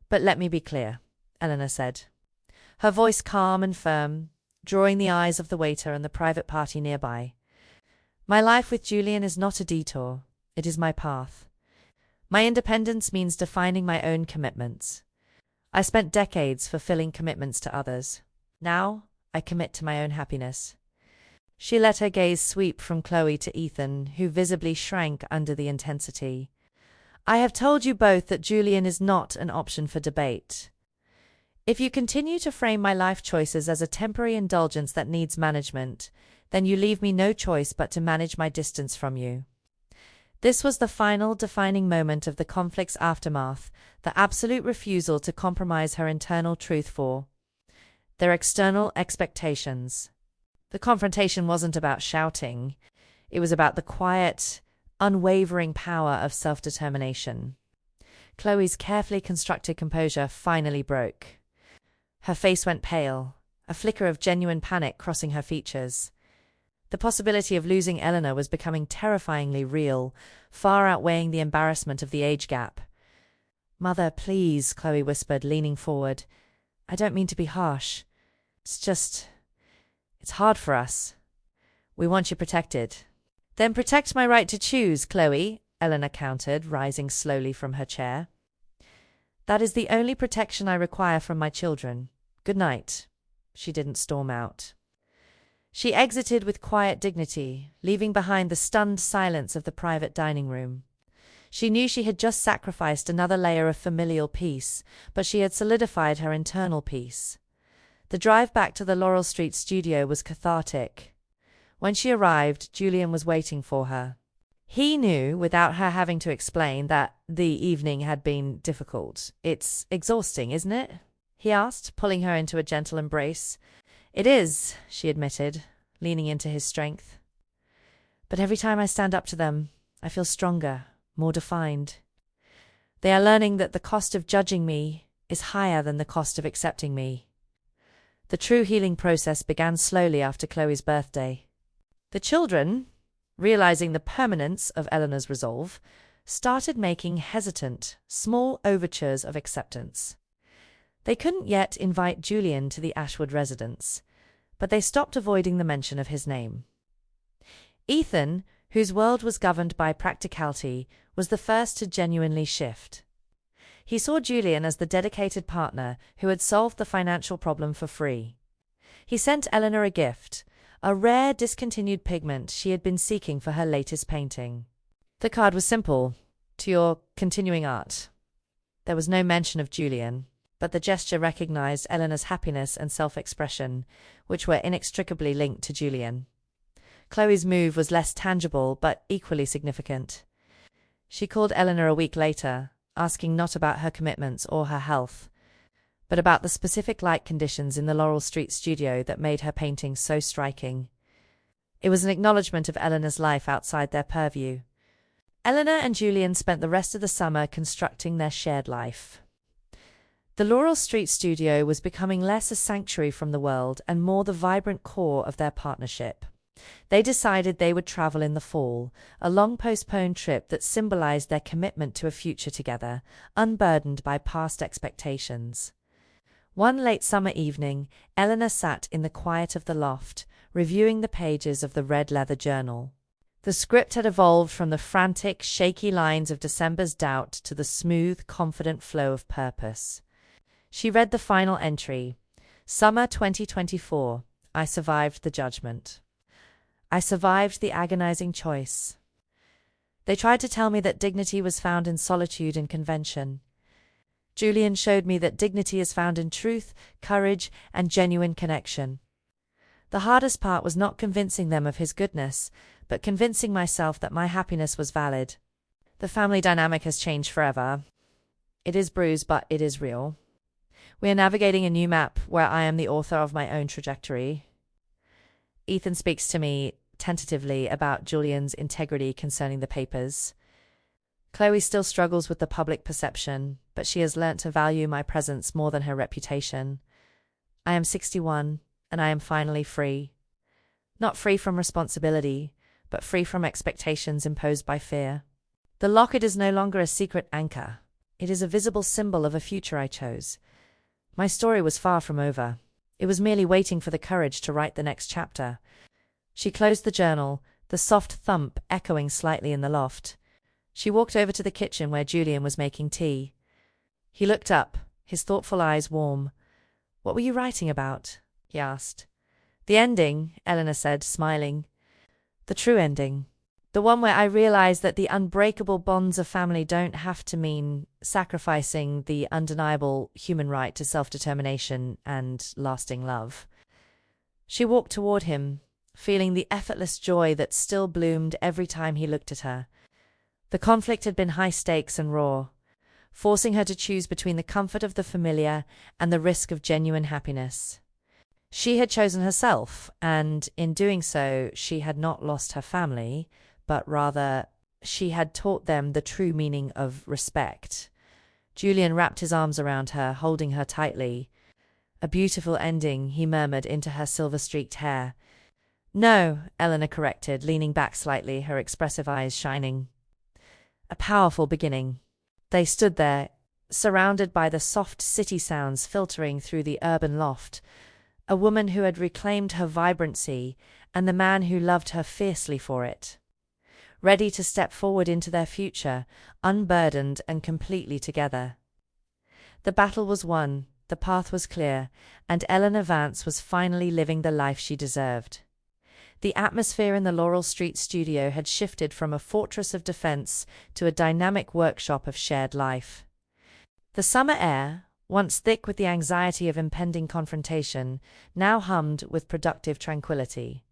But let me be clear," Eleanor said, her voice calm and firm, drawing the eyes of the waiter and the private party nearby. "My life with Julian is not a detour. It is my path. My independence means defining my own commitments. I spent decades fulfilling commitments to others. Now, I commit to my own happiness." She let her gaze sweep from Chloe to Ethan, who visibly shrank under the intensity. "I have told you both that Julian is not an option for debate. If you continue to frame my life choices as a temporary indulgence that needs management, then you leave me no choice but to manage my distance from you." This was the final defining moment of the conflict's aftermath, the absolute refusal to compromise her internal truth for their external expectations. The confrontation wasn't about shouting. It was about the quiet, unwavering power of self-determination. Chloe's carefully constructed composure finally broke. Her face went pale, a flicker of genuine panic crossing her features. The possibility of losing Eleanor was becoming terrifyingly real, far outweighing the embarrassment of the age gap. "Mother, please," Chloe whispered, leaning forward. "I don't mean to be harsh. It's hard for us. We want you protected." "Then protect my right to choose, Chloe," Eleanor countered, rising slowly from her chair. "That is the only protection I require from my children. Good night." She didn't storm out. She exited with quiet dignity, leaving behind the stunned silence of the private dining room. She knew she had just sacrificed another layer of familial peace, but she had solidified her internal peace. The drive back to the Laurel Street studio was cathartic. When she arrived, Julian was waiting for her. He knew, without her having to explain, that the evening had been difficult. "It's exhausting, isn't it?" he asked, pulling her into a gentle embrace. "It is," she admitted, leaning into his strength. "But every time I stand up to them, I feel stronger, more defined. They are learning that the cost of judging me is higher than the cost of accepting me." The true healing process began slowly after Chloe's birthday. The children, realizing the permanence of Eleanor's resolve, started making hesitant, small overtures of acceptance. They couldn't yet invite Julian to the Ashwood residence, but they stopped avoiding the mention of his name. Ethan, whose world was governed by practicality, was the first to genuinely shift. He saw Julian as the dedicated partner who had solved the financial problem for free. He sent Eleanor a gift, a rare discontinued pigment she had been seeking for her latest painting. The card was simple: "To your continuing art." There was no mention of Julian, but the gesture recognized Eleanor's happiness and self-expression, which were inextricably linked to Julian. Chloe's move was less tangible but equally significant. She called Eleanor a week later, asking not about her commitments or her health, but about the specific light conditions in the Laurel Street studio that made her painting so striking. It was an acknowledgement of Eleanor's life outside their purview. Eleanor and Julian spent the rest of the summer constructing their shared life. The Laurel Street studio was becoming less a sanctuary from the world and more the vibrant core of their partnership. They decided they would travel in the fall, a long-postponed trip that symbolized their commitment to a future together, unburdened by past expectations. One late summer evening, Eleanor sat in the quiet of the loft, reviewing the pages of the red leather journal. The script had evolved from the frantic, shaky lines of December's doubt to the smooth, confident flow of purpose. She read the final entry: "Summer 2024. I survived the judgment. I survived the agonizing choice. They tried to tell me that dignity was found in solitude and convention. Julian showed me that dignity is found in truth, courage, and genuine connection. The hardest part was not convincing them of his goodness, but convincing myself that my happiness was valid. The family dynamic has changed forever. It is bruised, but it is real. We are navigating a new map where I am the author of my own trajectory. Ethan speaks to me tentatively about Julian's integrity concerning the papers. Chloe still struggles with the public perception, but she has learnt to value my presence more than her reputation. I am 61, and I am finally free. Not free from responsibility, but free from expectations imposed by fear. The locket is no longer a secret anchor. It is a visible symbol of a future I chose. My story was far from over. It was merely waiting for the courage to write the next chapter. She closed the journal, the soft thump echoing slightly in the loft. She walked over to the kitchen where Julian was making tea. He looked up, his thoughtful eyes warm. "What were you writing about?" he asked. "The ending," Eleanor said, smiling. "The true ending. The one where I realized that the unbreakable bonds of family don't have to mean sacrificing the undeniable human right to self-determination and lasting love." She walked toward him, feeling the effortless joy that still bloomed every time he looked at her. The conflict had been high stakes and raw, forcing her to choose between the comfort of the familiar and the risk of genuine happiness. She had chosen herself, and in doing so, she had not lost her family, but rather she had taught them the true meaning of respect. Julian wrapped his arms around her, holding her tightly. "A beautiful ending," he murmured into her silver-streaked hair. "No," Eleanor corrected, leaning back slightly, her expressive eyes shining. "A powerful beginning." They stood there, surrounded by the soft city sounds filtering through the urban loft, a woman who had reclaimed her vibrancy and the man who loved her fiercely for it, ready to step forward into their future, unburdened and completely together. The battle was won, the path was clear, and Eleanor Vance was finally living the life she deserved. The atmosphere in the Laurel Street studio had shifted from a fortress of defense to a dynamic workshop of shared life. The summer air, once thick with the anxiety of impending confrontation, now hummed with productive tranquility.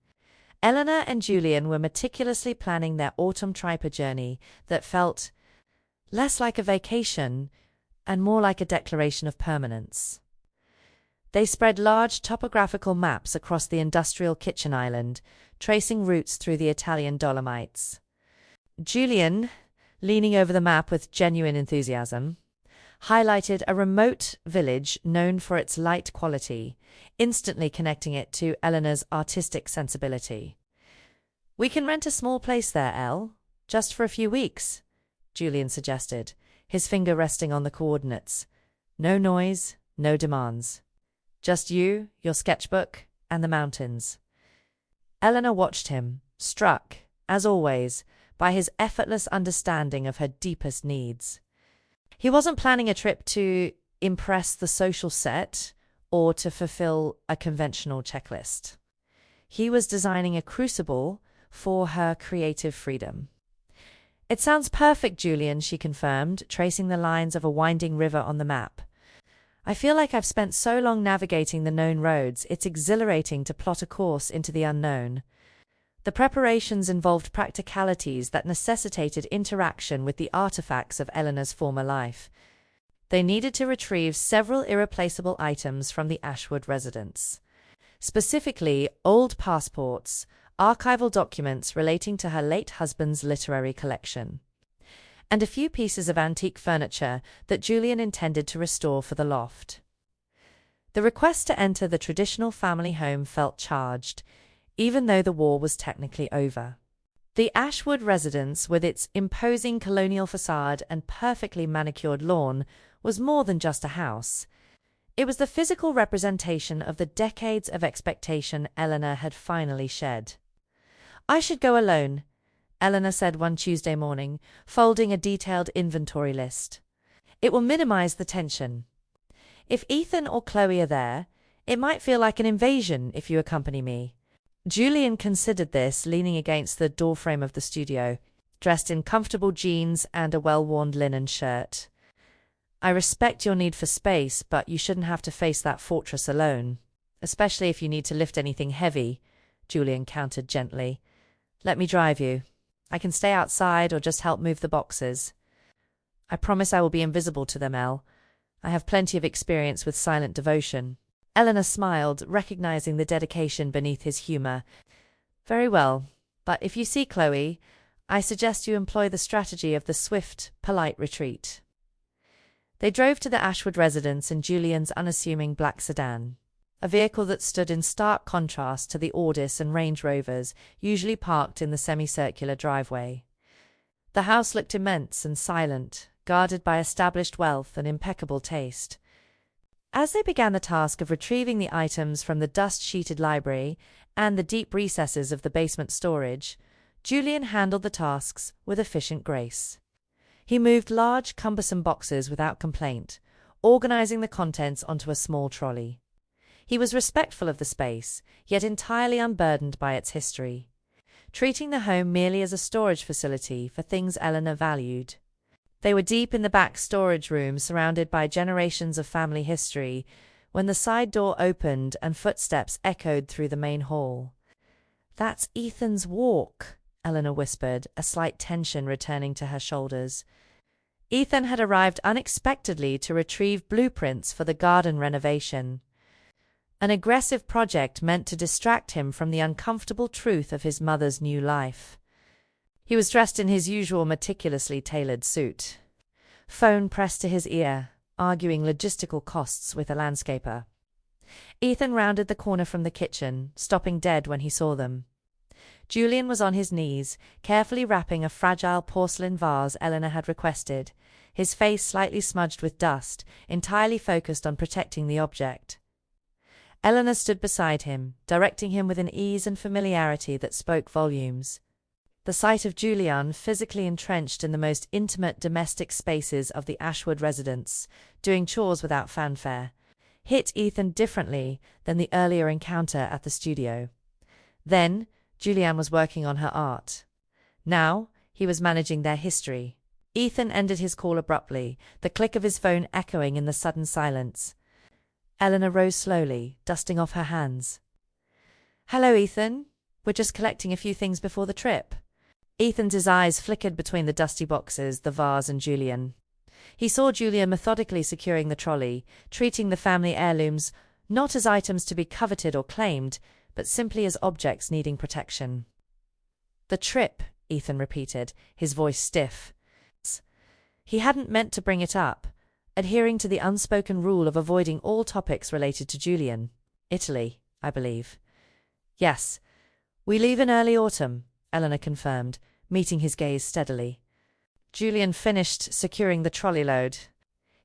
Eleanor and Julian were meticulously planning their autumn triper journey that felt less like a vacation and more like a declaration of permanence. They spread large topographical maps across the industrial kitchen island, tracing routes through the Italian Dolomites. Julian, leaning over the map with genuine enthusiasm, highlighted a remote village known for its light quality, instantly connecting it to Eleanor's artistic sensibility. "We can rent a small place there, Elle, just for a few weeks," Julian suggested, his finger resting on the coordinates. "No noise, no demands. Just you, your sketchbook, and the mountains." Eleanor watched him, struck, as always, by his effortless understanding of her deepest needs. He wasn't planning a trip to impress the social set or to fulfill a conventional checklist. He was designing a crucible for her creative freedom. "It sounds perfect, Julian," she confirmed, tracing the lines of a winding river on the map. "I feel like I've spent so long navigating the known roads, it's exhilarating to plot a course into the unknown." The preparations involved practicalities that necessitated interaction with the artifacts of Eleanor's former life. They needed to retrieve several irreplaceable items from the Ashwood residence. Specifically, old passports, archival documents relating to her late husband's literary collection, and a few pieces of antique furniture that Julian intended to restore for the loft. The request to enter the traditional family home felt charged, even though the war was technically over. The Ashwood residence, with its imposing colonial facade and perfectly manicured lawn, was more than just a house. It was the physical representation of the decades of expectation Eleanor had finally shed. "I should go alone," Eleanor said one Tuesday morning, folding a detailed inventory list. "It will minimize the tension. If Ethan or Chloe are there, it might feel like an invasion if you accompany me." Julian considered this, leaning against the doorframe of the studio, dressed in comfortable jeans and a well-worn linen shirt. I respect your need for space, but you shouldn't have to face that fortress alone. Especially if you need to lift anything heavy, Julian countered gently. Let me drive you. I can stay outside or just help move the boxes. I promise I will be invisible to them, Elle. I have plenty of experience with silent devotion. Eleanor smiled, recognizing the dedication beneath his humor. Very well, but if you see Chloe, I suggest you employ the strategy of the swift, polite retreat. They drove to the Ashwood residence in Julian's unassuming black sedan, a vehicle that stood in stark contrast to the Audis and Range Rovers usually parked in the semicircular driveway. The house looked immense and silent, guarded by established wealth and impeccable taste. As they began the task of retrieving the items from the dust-sheeted library and the deep recesses of the basement storage, Julian handled the tasks with efficient grace. He moved large, cumbersome boxes without complaint, organizing the contents onto a small trolley. He was respectful of the space, yet entirely unburdened by its history, treating the home merely as a storage facility for things Eleanor valued. They were deep in the back storage room, surrounded by generations of family history, when the side door opened and footsteps echoed through the main hall. "That's Ethan's walk," Eleanor whispered, a slight tension returning to her shoulders. Ethan had arrived unexpectedly to retrieve blueprints for the garden renovation, an aggressive project meant to distract him from the uncomfortable truth of his mother's new life. He was dressed in his usual meticulously tailored suit, phone pressed to his ear, arguing logistical costs with a landscaper. Ethan rounded the corner from the kitchen, stopping dead when he saw them. Julian was on his knees, carefully wrapping a fragile porcelain vase Eleanor had requested, his face slightly smudged with dust, entirely focused on protecting the object. Eleanor stood beside him, directing him with an ease and familiarity that spoke volumes. The sight of Julian, physically entrenched in the most intimate domestic spaces of the Ashwood residence, doing chores without fanfare, hit Ethan differently than the earlier encounter at the studio. Then, Julian was working on her art. Now, he was managing their history. Ethan ended his call abruptly, the click of his phone echoing in the sudden silence. Eleanor rose slowly, dusting off her hands. "Hello, Ethan. We're just collecting a few things before the trip." Ethan's eyes flickered between the dusty boxes, the vase, and Julian. He saw Julian methodically securing the trolley, treating the family heirlooms not as items to be coveted or claimed, but simply as objects needing protection. "The trip," Ethan repeated, his voice stiff. He hadn't meant to bring it up, adhering to the unspoken rule of avoiding all topics related to Julian. "Italy, I believe." "Yes. We leave in early autumn," Eleanor confirmed, meeting his gaze steadily. Julian finished securing the trolley load.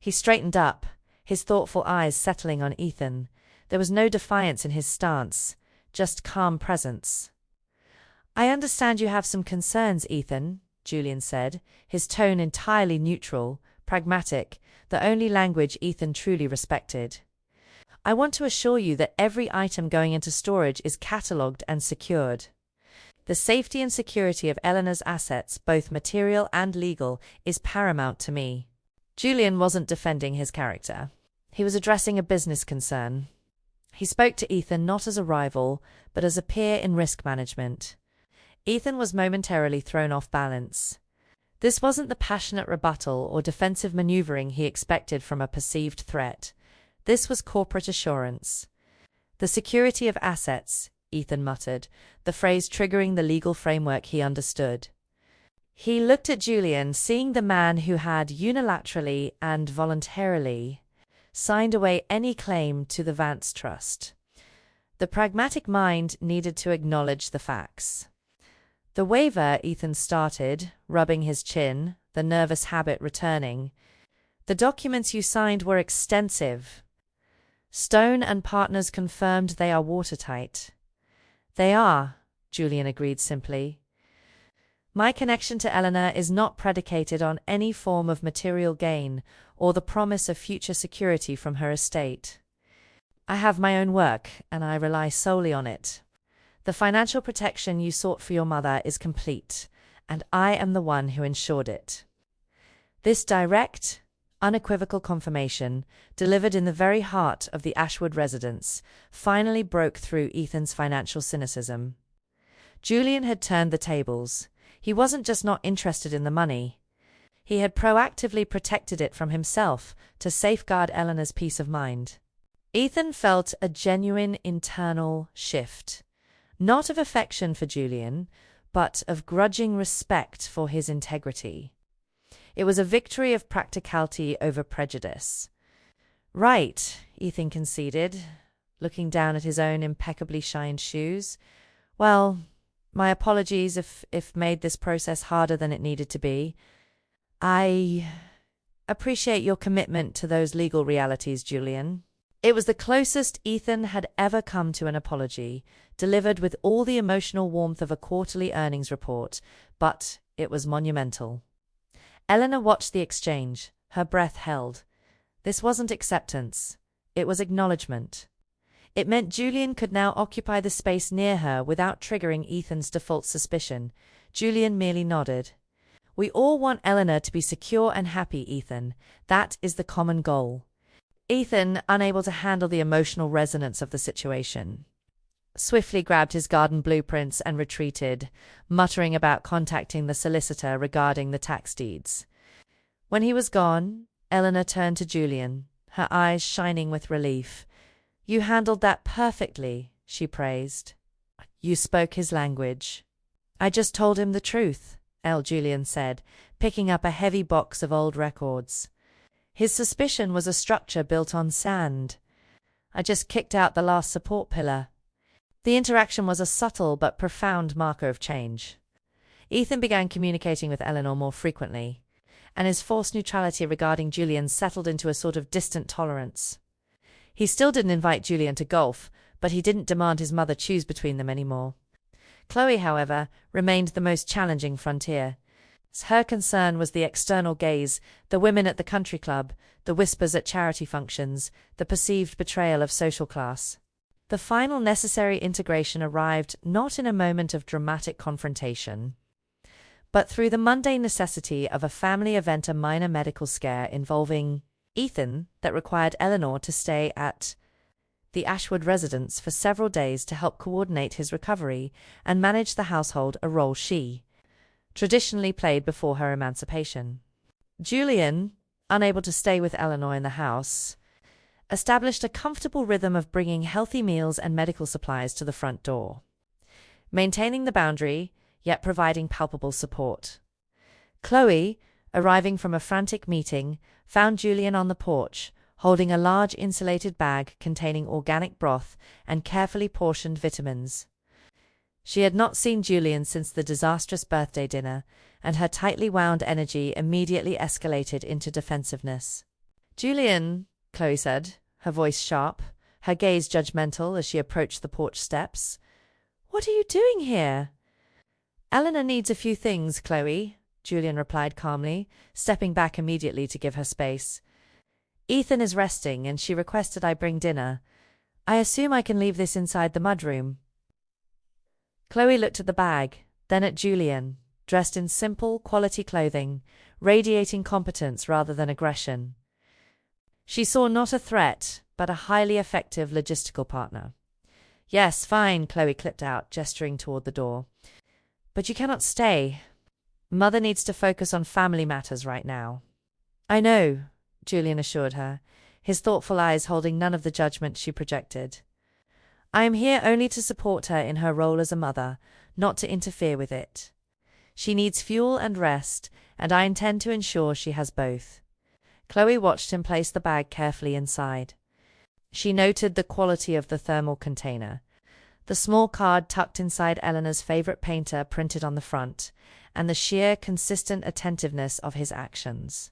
He straightened up, his thoughtful eyes settling on Ethan. There was no defiance in his stance, just calm presence. "I understand you have some concerns, Ethan," Julian said, his tone entirely neutral, pragmatic, the only language Ethan truly respected. "I want to assure you that every item going into storage is catalogued and secured. The safety and security of Eleanor's assets, both material and legal, is paramount to me." Julian wasn't defending his character. He was addressing a business concern. He spoke to Ethan not as a rival, but as a peer in risk management. Ethan was momentarily thrown off balance. This wasn't the passionate rebuttal or defensive maneuvering he expected from a perceived threat. This was corporate assurance. "The security of assets," Ethan muttered, the phrase triggering the legal framework he understood. He looked at Julian, seeing the man who had unilaterally and voluntarily signed away any claim to the Vance trust. The pragmatic mind needed to acknowledge the facts. "The waiver," Ethan started, rubbing his chin, the nervous habit returning. "The documents you signed were extensive. Stone and Partners confirmed they are watertight." "They are," Julian agreed simply. "My connection to Eleanor is not predicated on any form of material gain or the promise of future security from her estate. I have my own work, and I rely solely on it. The financial protection you sought for your mother is complete, and I am the one who ensured it." This direct, unequivocal confirmation, delivered in the very heart of the Ashwood residence, finally broke through Ethan's financial cynicism. Julian had turned the tables. He wasn't just not interested in the money. He had proactively protected it from himself to safeguard Eleanor's peace of mind. Ethan felt a genuine internal shift, not of affection for Julian, but of grudging respect for his integrity. It was a victory of practicality over prejudice. "Right," Ethan conceded, looking down at his own impeccably shined shoes. "Well, my apologies if made this process harder than it needed to be. I appreciate your commitment to those legal realities, Julian." It was the closest Ethan had ever come to an apology, delivered with all the emotional warmth of a quarterly earnings report, but it was monumental. Eleanor watched the exchange, her breath held. This wasn't acceptance. It was acknowledgement. It meant Julian could now occupy the space near her without triggering Ethan's default suspicion. Julian merely nodded. "We all want Eleanor to be secure and happy, Ethan. That is the common goal." Ethan, unable to handle the emotional resonance of the situation, swiftly grabbed his garden blueprints and retreated, muttering about contacting the solicitor regarding the tax deeds. When he was gone, Eleanor turned to Julian, her eyes shining with relief. "You handled that perfectly," she praised. "You spoke his language." "I just told him the truth," Julian said, picking up a heavy box of old records. His suspicion was a structure built on sand. "I just kicked out the last support pillar." The interaction was a subtle but profound marker of change. Ethan began communicating with Eleanor more frequently, and his forced neutrality regarding Julian settled into a sort of distant tolerance. He still didn't invite Julian to golf, but he didn't demand his mother choose between them anymore. Chloe, however, remained the most challenging frontier. Her concern was the external gaze, the women at the country club, the whispers at charity functions, the perceived betrayal of social class. The final necessary integration arrived not in a moment of dramatic confrontation, but through the mundane necessity of a family event, a minor medical scare involving Ethan that required Eleanor to stay at the Ashwood residence for several days to help coordinate his recovery and manage the household, a role she traditionally played before her emancipation. Julian, unable to stay with Eleanor in the house, established a comfortable rhythm of bringing healthy meals and medical supplies to the front door, maintaining the boundary, yet providing palpable support. Chloe, arriving from a frantic meeting, found Julian on the porch, holding a large insulated bag containing organic broth and carefully portioned vitamins. She had not seen Julian since the disastrous birthday dinner, and her tightly wound energy immediately escalated into defensiveness. "Julian," Chloe said, her voice sharp, her gaze judgmental as she approached the porch steps. "What are you doing here?" "Eleanor needs a few things, Chloe," Julian replied calmly, stepping back immediately to give her space. "Ethan is resting, and she requested I bring dinner. I assume I can leave this inside the mudroom." Chloe looked at the bag, then at Julian, dressed in simple, quality clothing, radiating competence rather than aggression. She saw not a threat, but a highly effective logistical partner. "Yes, fine," Chloe clipped out, gesturing toward the door. "But you cannot stay. Mother needs to focus on family matters right now." "I know," Julian assured her, his thoughtful eyes holding none of the judgment she projected. "I am here only to support her in her role as a mother, not to interfere with it. She needs fuel and rest, and I intend to ensure she has both." Chloe watched him place the bag carefully inside. She noted the quality of the thermal container, the small card tucked inside Eleanor's favorite painter printed on the front, and the sheer, consistent attentiveness of his actions.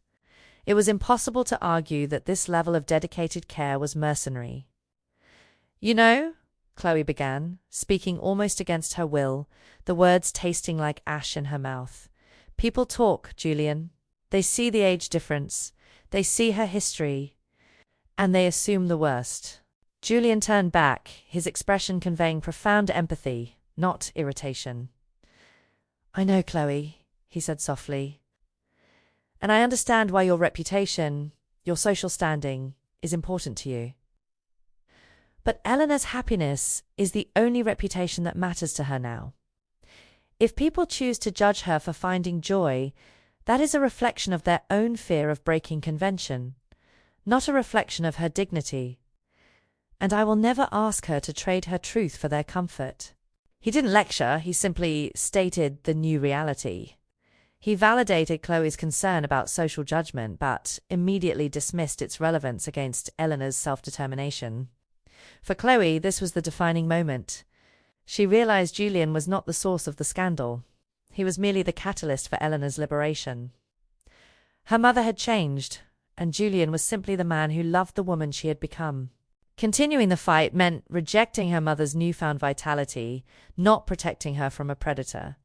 It was impossible to argue that this level of dedicated care was mercenary. "You know," Chloe began, speaking almost against her will, the words tasting like ash in her mouth. "People talk, Julian. They see the age difference. They see her history. And they assume the worst." Julian turned back, his expression conveying profound empathy, not irritation. "I know, Chloe," he said softly. "And I understand why your reputation, Your social standing is important to you. But Eleanor's happiness is the only reputation that matters to her now. If people choose to judge her for finding joy, that is a reflection of their own fear of breaking convention, not a reflection of her dignity. And I will never ask her to trade her truth for their comfort. He didn't lecture, he simply stated the new reality. He validated Chloe's concern about social judgment, but immediately dismissed its relevance against Eleanor's self-determination. For Chloe, this was the defining moment. She realized Julian was not the source of the scandal. He was merely the catalyst for Eleanor's liberation. Her mother had changed, and Julian was simply the man who loved the woman she had become. Continuing the fight meant rejecting her mother's newfound vitality, not protecting her from a predator.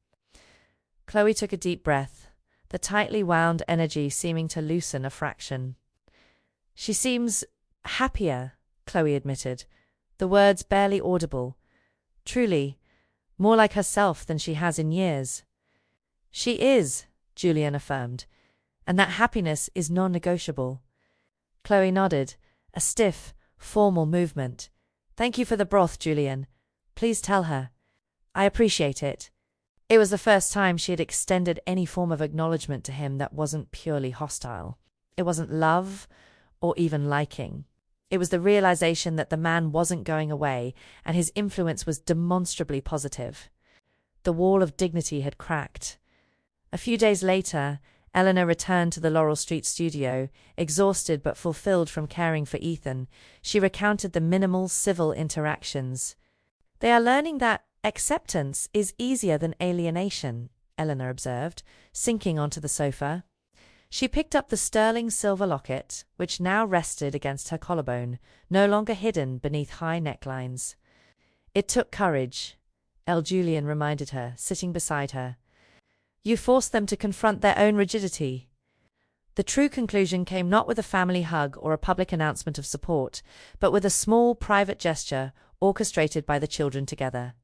Chloe took a deep breath, the tightly wound energy seeming to loosen a fraction. She seems happier, Chloe admitted, the words barely audible. Truly, more like herself than she has in years. She is, Julian affirmed, and that happiness is non-negotiable. Chloe nodded, a stiff, formal movement. Thank you for the broth, Julian. Please tell her. I appreciate it. It was the first time she had extended any form of acknowledgement to him that wasn't purely hostile. It wasn't love or even liking. It was the realization that the man wasn't going away, and his influence was demonstrably positive. The wall of dignity had cracked. A few days later, Eleanor returned to the Laurel Street studio, exhausted but fulfilled from caring for Ethan. She recounted the minimal civil interactions. They are learning that acceptance is easier than alienation, Eleanor observed, sinking onto the sofa. She picked up the sterling silver locket, which now rested against her collarbone, no longer hidden beneath high necklines. It took courage, Julian reminded her, sitting beside her. You forced them to confront their own rigidity. The true conclusion came not with a family hug or a public announcement of support, but with a small private gesture orchestrated by the children together.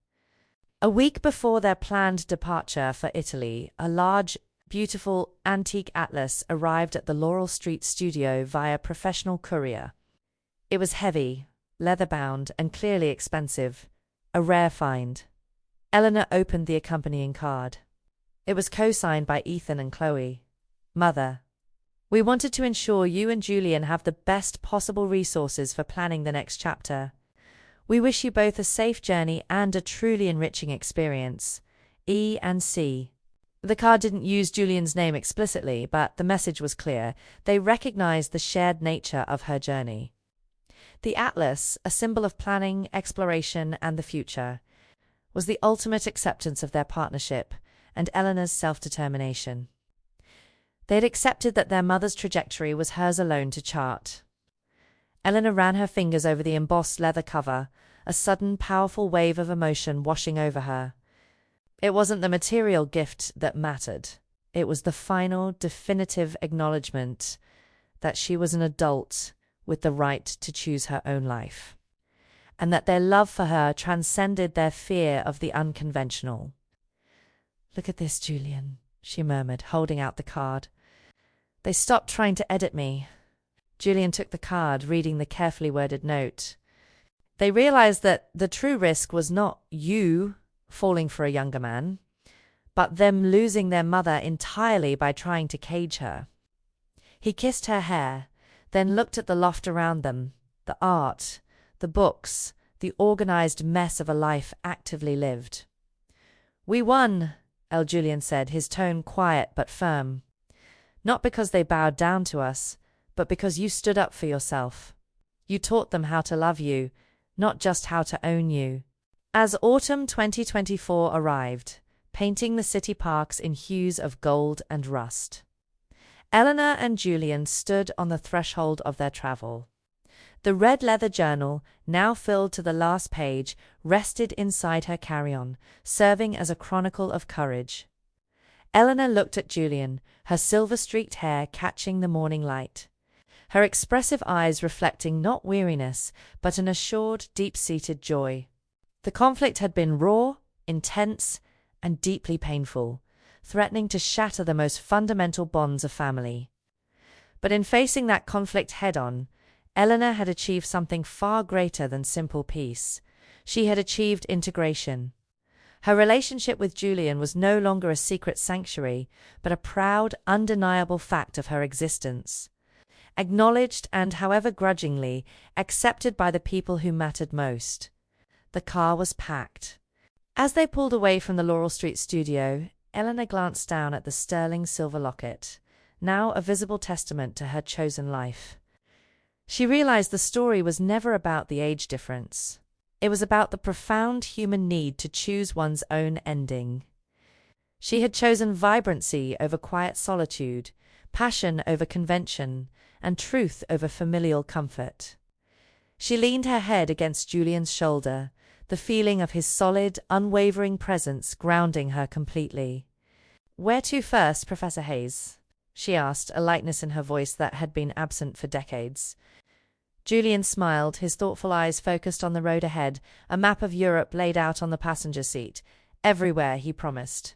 A week before their planned departure for Italy, a large, beautiful antique atlas arrived at the Laurel Street studio via professional courier. It was heavy, leather-bound, and clearly expensive, a rare find. Eleanor opened the accompanying card. It was co-signed by Ethan and Chloe. Mother, we wanted to ensure you and Julian have the best possible resources for planning the next chapter. We wish you both a safe journey and a truly enriching experience. E and C. The card didn't use Julian's name explicitly, but the message was clear. They recognized the shared nature of her journey. The atlas, a symbol of planning, exploration, and the future, was the ultimate acceptance of their partnership and Eleanor's self-determination. They had accepted that their mother's trajectory was hers alone to chart. Eleanor ran her fingers over the embossed leather cover, a sudden, powerful wave of emotion washing over her. It wasn't the material gift that mattered. It was the final, definitive acknowledgement that she was an adult with the right to choose her own life, and that their love for her transcended their fear of the unconventional. Look at this, Julian, she murmured, holding out the card. They stopped trying to edit me. Julian took the card, reading the carefully worded note. They realized that the true risk was not you falling for a younger man, but them losing their mother entirely by trying to cage her. He kissed her hair, then looked at the loft around them, the art, the books, the organized mess of a life actively lived. We won, Julian said, his tone quiet but firm. Not because they bowed down to us, but because you stood up for yourself. You taught them how to love you, not just how to own you. As autumn 2024 arrived, painting the city parks in hues of gold and rust, Eleanor and Julian stood on the threshold of their travel. The red leather journal, now filled to the last page, rested inside her carry-on, serving as a chronicle of courage. Eleanor looked at Julian, her silver-streaked hair catching the morning light, her expressive eyes reflecting not weariness, but an assured, deep-seated joy. The conflict had been raw, intense, and deeply painful, threatening to shatter the most fundamental bonds of family. But in facing that conflict head-on, Eleanor had achieved something far greater than simple peace. She had achieved integration. Her relationship with Julian was no longer a secret sanctuary, but a proud, undeniable fact of her existence. Acknowledged and, however grudgingly, accepted by the people who mattered most. The car was packed. As they pulled away from the Laurel Street studio, Eleanor glanced down at the sterling silver locket, now a visible testament to her chosen life. She realized the story was never about the age difference. It was about the profound human need to choose one's own ending. She had chosen vibrancy over quiet solitude, passion over convention, and truth over familial comfort. She leaned her head against Julian's shoulder, the feeling of his solid, unwavering presence grounding her completely. "Where to first, Professor Hayes?" she asked, a lightness in her voice that had been absent for decades. Julian smiled, his thoughtful eyes focused on the road ahead, a map of Europe laid out on the passenger seat. "Everywhere," he promised.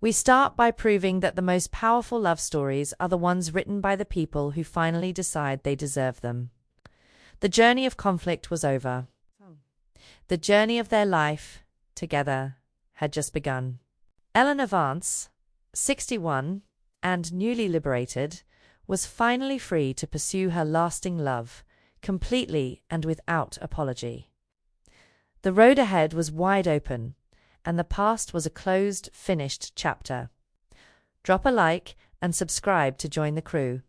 "We start by proving that the most powerful love stories are the ones written by the people who finally decide they deserve them." The journey of conflict was over. The journey of their life, together, had just begun. Eleanor Vance, 61, and newly liberated, was finally free to pursue her lasting love, completely and without apology. The road ahead was wide open, and the past was a closed, finished chapter. Drop a like and subscribe to join the crew.